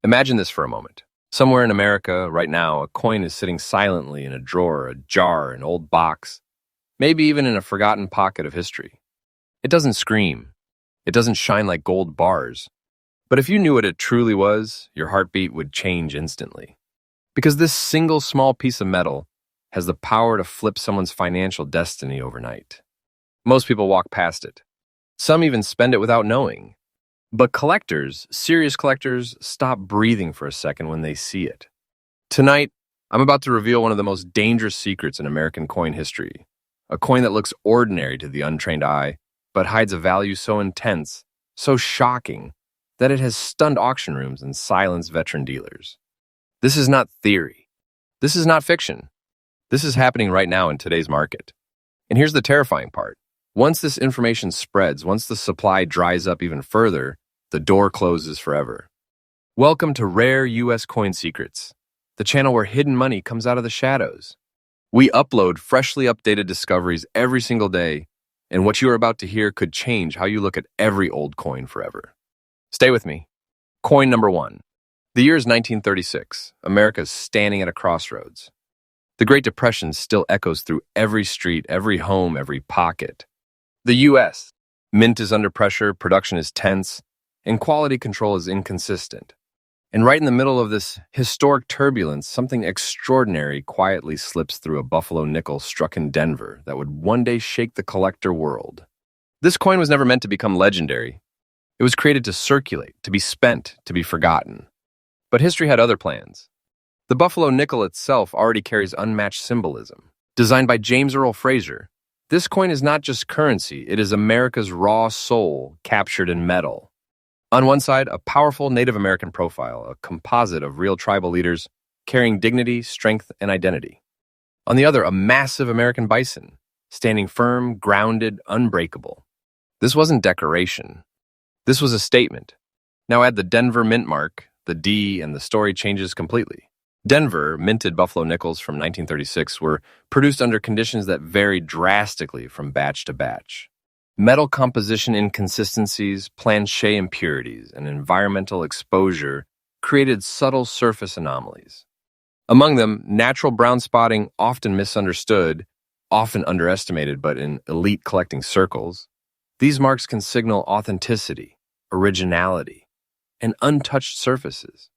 Imagine this for a moment. Somewhere in America, right now, a coin is sitting silently in a drawer, a jar, an old box, maybe even in a forgotten pocket of history. It doesn't scream. It doesn't shine like gold bars. But if you knew what it truly was, your heartbeat would change instantly. Because this single small piece of metal has the power to flip someone's financial destiny overnight. Most people walk past it. Some even spend it without knowing. But collectors, serious collectors, stop breathing for a second when they see it. Tonight, I'm about to reveal one of the most dangerous secrets in American coin history. A coin that looks ordinary to the untrained eye, but hides a value so intense, so shocking, that it has stunned auction rooms and silenced veteran dealers. This is not theory. This is not fiction. This is happening right now in today's market. And here's the terrifying part. Once this information spreads, once the supply dries up even further, the door closes forever. Welcome to Rare U.S. Coin Secrets, the channel where hidden money comes out of the shadows. We upload freshly updated discoveries every single day, and what you are about to hear could change how you look at every old coin forever. Stay with me. Coin number 1. The year is 1936. America is standing at a crossroads. The Great Depression still echoes through every street, every home, every pocket. The U.S. Mint is under pressure, production is tense, and quality control is inconsistent. And right in the middle of this historic turbulence, something extraordinary quietly slips through a buffalo nickel struck in Denver that would one day shake the collector world. This coin was never meant to become legendary. It was created to circulate, to be spent, to be forgotten. But history had other plans. The buffalo nickel itself already carries unmatched symbolism. Designed by James Earl Fraser, this coin is not just currency, it is America's raw soul captured in metal. On one side, a powerful Native American profile, a composite of real tribal leaders carrying dignity, strength, and identity. On the other, a massive American bison, standing firm, grounded, unbreakable. This wasn't decoration. This was a statement. Now add the Denver mint mark, the D, and the story changes completely. Denver minted buffalo nickels from 1936 were produced under conditions that varied drastically from batch to batch. Metal composition inconsistencies, plancher impurities, and environmental exposure created subtle surface anomalies. Among them, natural brown spotting, often misunderstood, often underestimated, but in elite collecting circles. These marks can signal authenticity, originality, and untouched surfaces.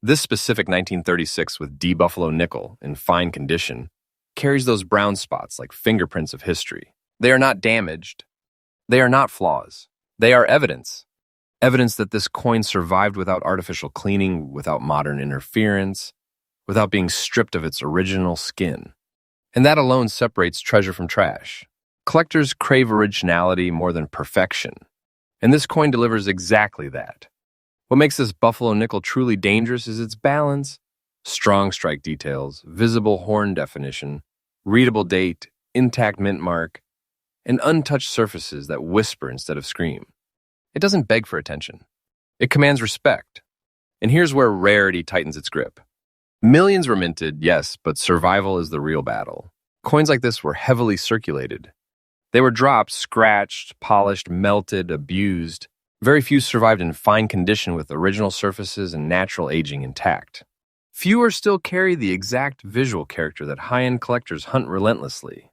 This specific 1936 with D buffalo nickel in fine condition carries those brown spots like fingerprints of history. They are not damaged. They are not flaws. They are evidence. Evidence that this coin survived without artificial cleaning, without modern interference, without being stripped of its original skin. And that alone separates treasure from trash. Collectors crave originality more than perfection. And this coin delivers exactly that. What makes this buffalo nickel truly dangerous is its balance. Strong strike details, visible horn definition, readable date, intact mint mark, and untouched surfaces that whisper instead of scream. It doesn't beg for attention. It commands respect. And here's where rarity tightens its grip. Millions were minted, yes, but survival is the real battle. Coins like this were heavily circulated. They were dropped, scratched, polished, melted, abused. Very few survived in fine condition with original surfaces and natural aging intact. Fewer still carry the exact visual character that high-end collectors hunt relentlessly.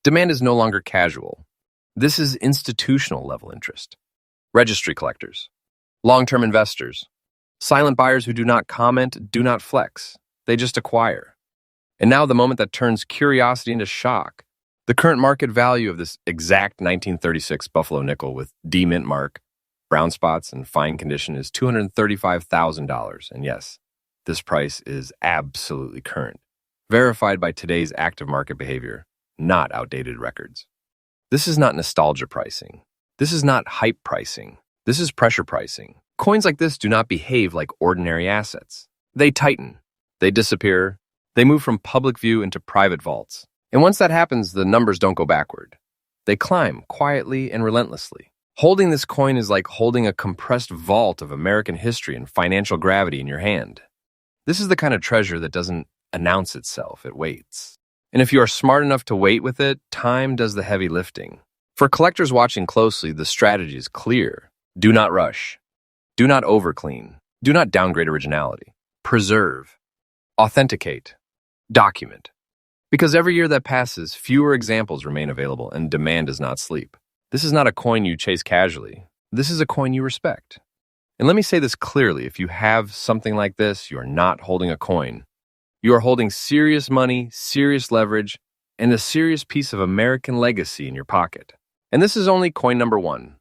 Demand is no longer casual. This is institutional level interest. Registry collectors, long-term investors, silent buyers who do not comment, do not flex. They just acquire. And now the moment that turns curiosity into shock. The current market value of this exact 1936 buffalo nickel with D mint mark, brown spots, and fine condition is $235,000. And yes, this price is absolutely current, verified by today's active market behavior, not outdated records. This is not nostalgia pricing. This is not hype pricing. This is pressure pricing. Coins like this do not behave like ordinary assets. They tighten. They disappear. They move from public view into private vaults. And once that happens, the numbers don't go backward. They climb quietly and relentlessly. Holding this coin is like holding a compressed vault of American history and financial gravity in your hand. This is the kind of treasure that doesn't announce itself, it waits. And if you are smart enough to wait with it, time does the heavy lifting. For collectors watching closely, the strategy is clear. Do not rush. Do not overclean. Do not downgrade originality. Preserve. Authenticate. Document. Because every year that passes, fewer examples remain available and demand does not sleep. This is not a coin you chase casually. This is a coin you respect. And let me say this clearly, if you have something like this, you are not holding a coin. You are holding serious money, serious leverage, and a serious piece of American legacy in your pocket. And this is only coin number 1.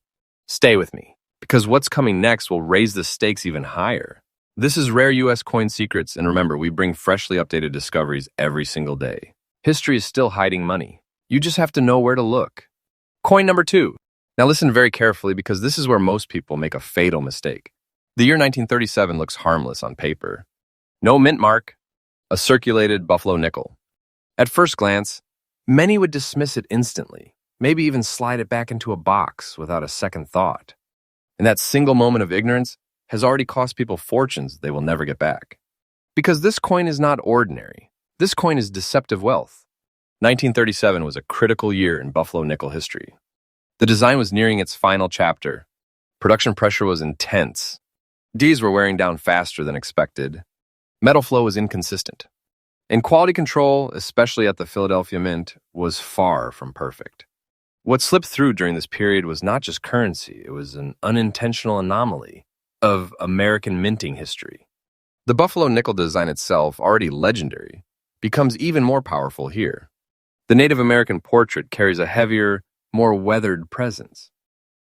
Stay with me, because what's coming next will raise the stakes even higher. This is Rare U.S. Coin Secrets, and remember, we bring freshly updated discoveries every single day. History is still hiding money. You just have to know where to look. Coin number 2. Now listen very carefully because this is where most people make a fatal mistake. The year 1937 looks harmless on paper. No mint mark, a circulated buffalo nickel. At first glance, many would dismiss it instantly, maybe even slide it back into a box without a second thought. And that single moment of ignorance has already cost people fortunes they will never get back. Because this coin is not ordinary. This coin is deceptive wealth. 1937 was a critical year in buffalo nickel history. The design was nearing its final chapter. Production pressure was intense. Ds were wearing down faster than expected. Metal flow was inconsistent. And quality control, especially at the Philadelphia Mint, was far from perfect. What slipped through during this period was not just currency, it was an unintentional anomaly of American minting history. The buffalo nickel design itself, already legendary, becomes even more powerful here. The Native American portrait carries a heavier, more weathered presence.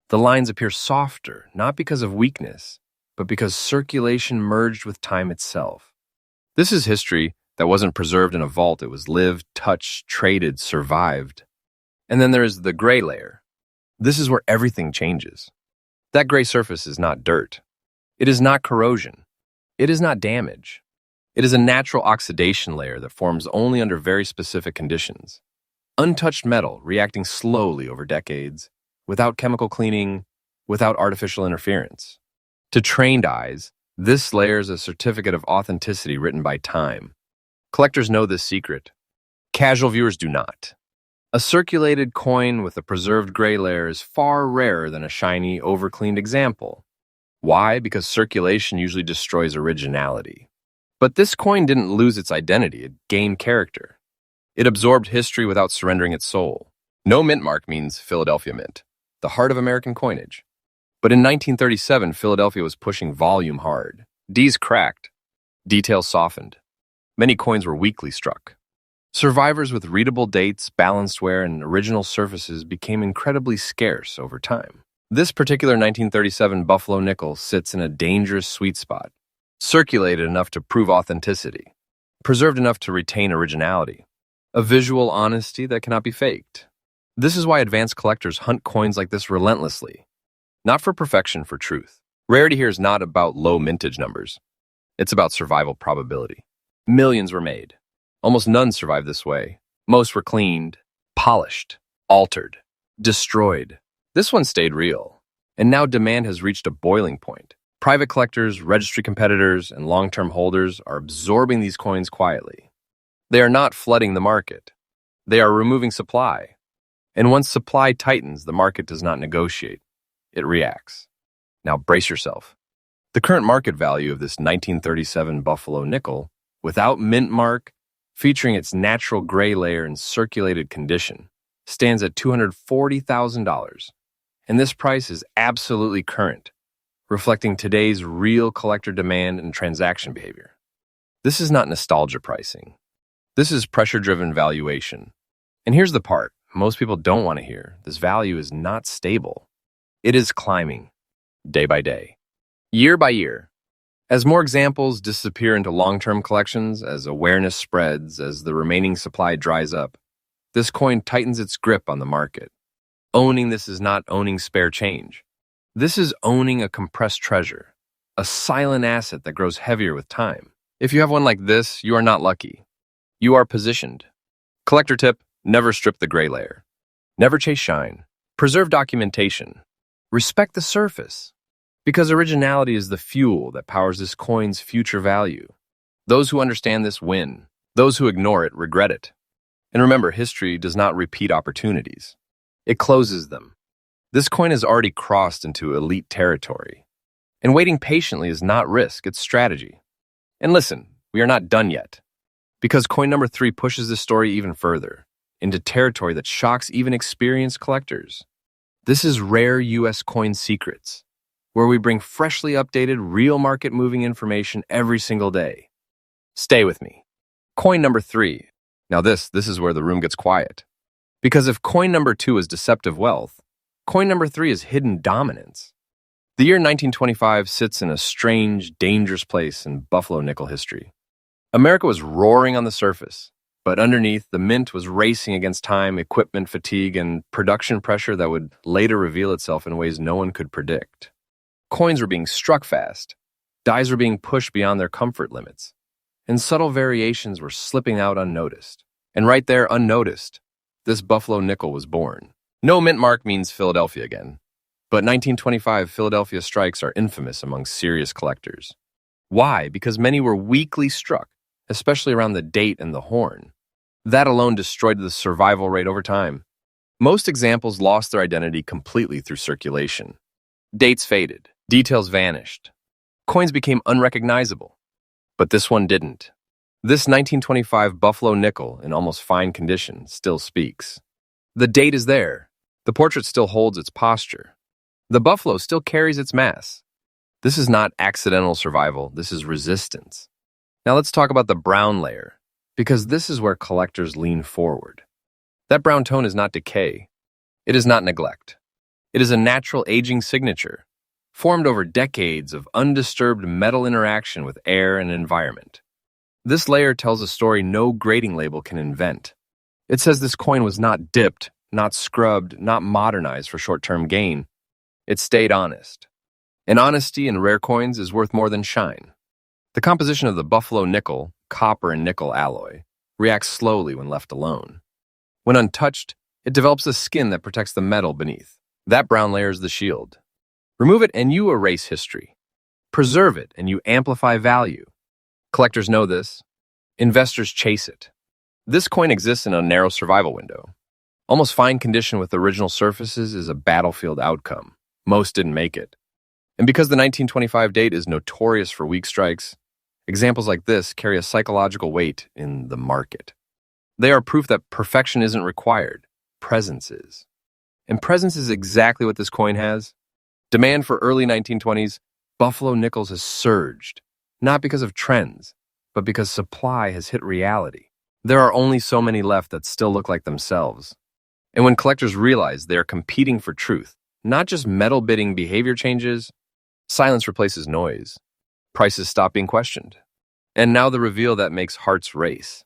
The lines appear softer, not because of weakness, but because circulation merged with time itself. This is history that wasn't preserved in a vault. It was lived, touched, traded, survived. And then there is the gray layer. This is where everything changes. That gray surface is not dirt. It is not corrosion. It is not damage. It is a natural oxidation layer that forms only under very specific conditions. Untouched metal reacting slowly over decades, without chemical cleaning, without artificial interference. To trained eyes, this layer is a certificate of authenticity written by time. Collectors know this secret. Casual viewers do not. A circulated coin with a preserved gray layer is far rarer than a shiny, overcleaned example. Why? Because circulation usually destroys originality. But this coin didn't lose its identity, it gained character. It absorbed history without surrendering its soul. No mint mark means Philadelphia Mint, the heart of American coinage. But in 1937, Philadelphia was pushing volume hard. Ds cracked. Details softened. Many coins were weakly struck. Survivors with readable dates, balanced wear, and original surfaces became incredibly scarce over time. This particular 1937 buffalo nickel sits in a dangerous sweet spot. Circulated enough to prove authenticity. Preserved enough to retain originality. A visual honesty that cannot be faked. This is why advanced collectors hunt coins like this relentlessly. Not for perfection, for truth. Rarity here is not about low mintage numbers. It's about survival probability. Millions were made. Almost none survived this way. Most were cleaned, polished, altered, destroyed. This one stayed real. And now demand has reached a boiling point. Private collectors, registry competitors, and long-term holders are absorbing these coins quietly. They are not flooding the market. They are removing supply. And once supply tightens, the market does not negotiate. It reacts. Now brace yourself. The current market value of this 1937 buffalo nickel, without mint mark, featuring its natural gray layer in circulated condition, stands at $240,000. And this price is absolutely current, reflecting today's real collector demand and transaction behavior. This is not nostalgia pricing. This is pressure-driven valuation. And here's the part most people don't want to hear. This value is not stable. It is climbing, day by day, year by year. As more examples disappear into long-term collections, as awareness spreads, as the remaining supply dries up, this coin tightens its grip on the market. Owning this is not owning spare change. This is owning a compressed treasure, a silent asset that grows heavier with time. If you have one like this, you are not lucky. You are positioned. Collector tip, never strip the gray layer. Never chase shine. Preserve documentation. Respect the surface. Because originality is the fuel that powers this coin's future value. Those who understand this win. Those who ignore it regret it. And remember, history does not repeat opportunities. It closes them. This coin has already crossed into elite territory. And waiting patiently is not risk, it's strategy. And listen, we are not done yet, because coin number 3 pushes this story even further, into territory that shocks even experienced collectors. This is Rare US Coin Secrets, where we bring freshly updated, real market-moving information every single day. Stay with me. Coin number 3. Now this is where the room gets quiet. Because if coin number 2 is deceptive wealth, coin number 3 is hidden dominance. The year 1925 sits in a strange, dangerous place in Buffalo nickel history. America was roaring on the surface, but underneath, the mint was racing against time, equipment fatigue, and production pressure that would later reveal itself in ways no one could predict. Coins were being struck fast, dies were being pushed beyond their comfort limits, and subtle variations were slipping out unnoticed. And right there, unnoticed, this Buffalo nickel was born. No mint mark means Philadelphia again, but 1925 Philadelphia strikes are infamous among serious collectors. Why? Because many were weakly struck, especially around the date and the horn. That alone destroyed the survival rate over time. Most examples lost their identity completely through circulation. Dates faded, details vanished, coins became unrecognizable. But this one didn't. This 1925 Buffalo nickel, in almost fine condition, still speaks. The date is there. The portrait still holds its posture. The buffalo still carries its mass. This is not accidental survival, this is resistance. Now let's talk about the brown layer, because this is where collectors lean forward. That brown tone is not decay. It is not neglect. It is a natural aging signature, formed over decades of undisturbed metal interaction with air and environment. This layer tells a story no grading label can invent. It says this coin was not dipped, not scrubbed, not modernized for short-term gain. It stayed honest. And honesty in rare coins is worth more than shine. The composition of the Buffalo nickel, copper and nickel alloy, reacts slowly when left alone. When untouched, it develops a skin that protects the metal beneath. That brown layer is the shield. Remove it and you erase history. Preserve it and you amplify value. Collectors know this. Investors chase it. This coin exists in a narrow survival window. Almost fine condition with original surfaces is a battlefield outcome. Most didn't make it. And because the 1925 date is notorious for weak strikes, examples like this carry a psychological weight in the market. They are proof that perfection isn't required, presence is. And presence is exactly what this coin has. Demand for early 1920s Buffalo nickels has surged, not because of trends, but because supply has hit reality. There are only so many left that still look like themselves. And when collectors realize they are competing for truth, not just metal bidding behavior changes, silence replaces noise. Prices stop being questioned. And now the reveal that makes hearts race.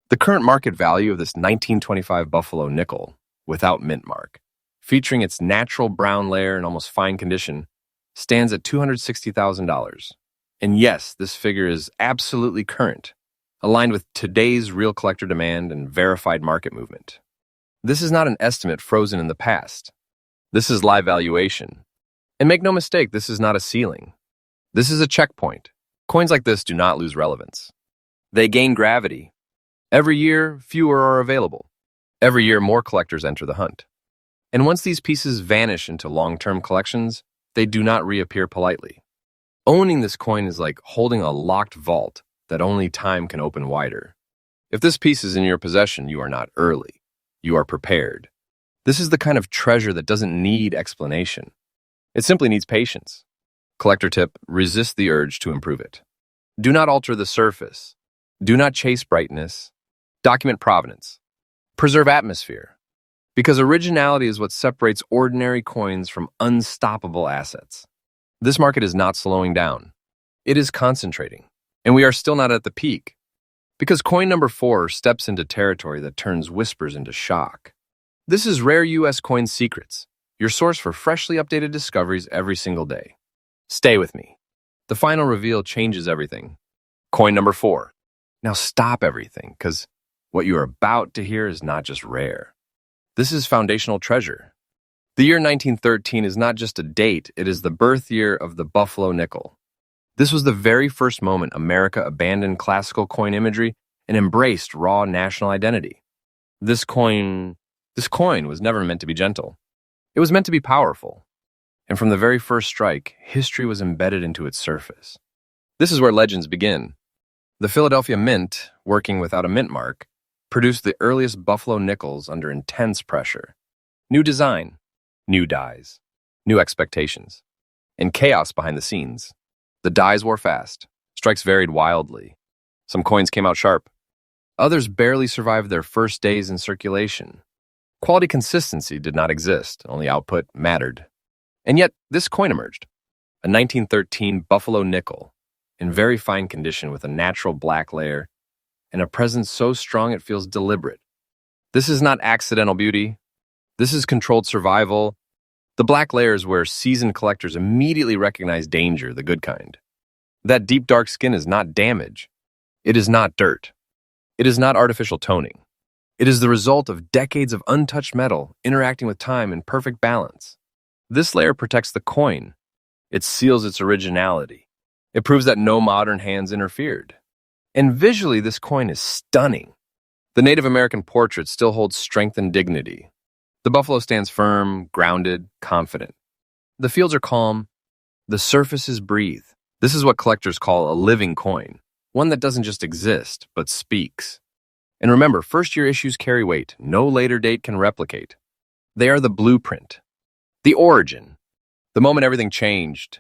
The current market value of this 1925 Buffalo nickel, without mint mark, featuring its natural brown layer in almost fine condition, stands at $260,000. And yes, this figure is absolutely current, aligned with today's real collector demand and verified market movement. This is not an estimate frozen in the past. This is live valuation. And make no mistake, this is not a ceiling. This is a checkpoint. Coins like this do not lose relevance. They gain gravity. Every year, fewer are available. Every year, more collectors enter the hunt. And once these pieces vanish into long-term collections, they do not reappear politely. Owning this coin is like holding a locked vault that only time can open wider. If this piece is in your possession, you are not early. You are prepared. This is the kind of treasure that doesn't need explanation. It simply needs patience. Collector tip: resist the urge to improve it. Do not alter the surface. Do not chase brightness. Document provenance. Preserve atmosphere. Because originality is what separates ordinary coins from unstoppable assets. This market is not slowing down. It is concentrating. And we are still not at the peak. Because coin number 4 steps into territory that turns whispers into shock. This is Rare US Coin Secrets, your source for freshly updated discoveries every single day. Stay with me. The final reveal changes everything. Coin number 4. Now stop everything, because what you are about to hear is not just rare. This is foundational treasure. The year 1913 is not just a date, it is the birth year of the Buffalo nickel. This was the very first moment America abandoned classical coin imagery and embraced raw national identity. This coin was never meant to be gentle. It was meant to be powerful. And from the very first strike, history was embedded into its surface. This is where legends begin. The Philadelphia Mint, working without a mint mark, produced the earliest buffalo nickels under intense pressure. New design, new dies, new expectations, and chaos behind the scenes. The dies wore fast. Strikes varied wildly. Some coins came out sharp. Others barely survived their first days in circulation. Quality consistency did not exist, only output mattered. And yet, this coin emerged. A 1913 buffalo nickel, in very fine condition with a natural black layer and a presence so strong it feels deliberate. This is not accidental beauty. This is controlled survival. The black layer is where seasoned collectors immediately recognize danger, the good kind. That deep dark skin is not damage. It is not dirt. It is not artificial toning. It is the result of decades of untouched metal interacting with time in perfect balance. This layer protects the coin. It seals its originality. It proves that no modern hands interfered. And visually, this coin is stunning. The Native American portrait still holds strength and dignity. The buffalo stands firm, grounded, confident. The fields are calm. The surfaces breathe. This is what collectors call a living coin, one that doesn't just exist, but speaks. And remember, first-year issues carry weight. No later date can replicate. They are the blueprint, the origin, the moment everything changed.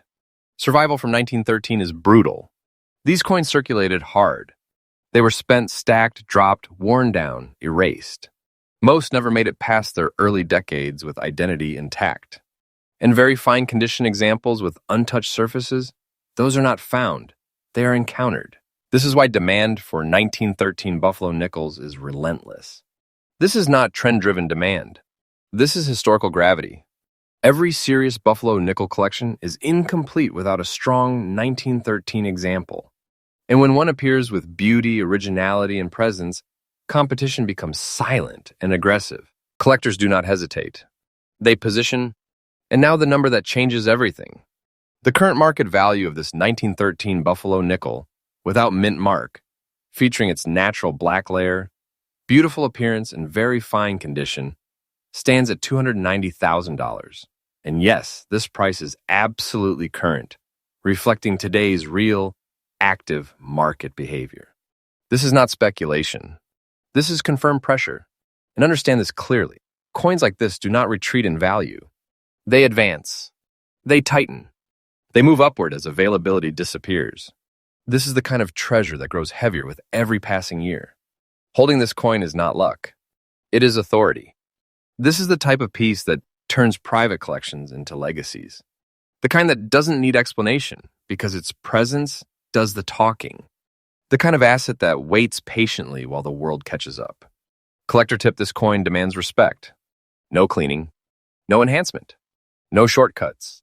Survival from 1913 is brutal. These coins circulated hard. They were spent, stacked, dropped, worn down, erased. Most never made it past their early decades with identity intact. And very fine condition examples with untouched surfaces, those are not found. They are encountered. This is why demand for 1913 buffalo nickels is relentless. This is not trend-driven demand. This is historical gravity. Every serious buffalo nickel collection is incomplete without a strong 1913 example. And when one appears with beauty, originality, and presence, competition becomes silent and aggressive. Collectors do not hesitate. They position, and now the number that changes everything. The current market value of this 1913 buffalo nickel, without mint mark, featuring its natural black layer, beautiful appearance, and very fine condition, stands at $290,000. And yes, this price is absolutely current, reflecting today's real, active market behavior. This is not speculation. This is confirmed pressure. And understand this clearly. Coins like this do not retreat in value. They advance. They tighten. They move upward as availability disappears. This is the kind of treasure that grows heavier with every passing year. Holding this coin is not luck. It is authority. This is the type of piece that turns private collections into legacies. The kind that doesn't need explanation because its presence does the talking. The kind of asset that waits patiently while the world catches up. Collector tip: this coin demands respect. No cleaning, no enhancement, no shortcuts.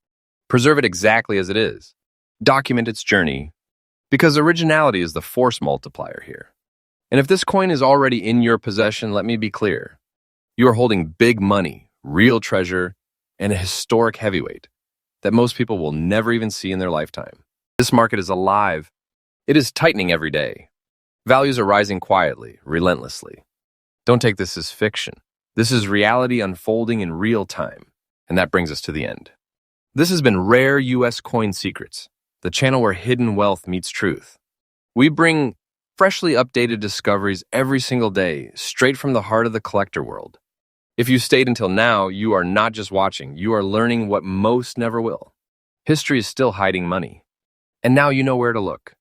Preserve it exactly as it is. Document its journey, because originality is the force multiplier here. And if this coin is already in your possession, let me be clear. You are holding big money, real treasure, and a historic heavyweight that most people will never even see in their lifetime. This market is alive. It is tightening every day. Values are rising quietly, relentlessly. Don't take this as fiction. This is reality unfolding in real time. And that brings us to the end. This has been Rare U.S. Coin Secrets, the channel where hidden wealth meets truth. We bring freshly updated discoveries every single day, straight from the heart of the collector world. If you stayed until now, you are not just watching, you are learning what most never will. History is still hiding money. And now you know where to look.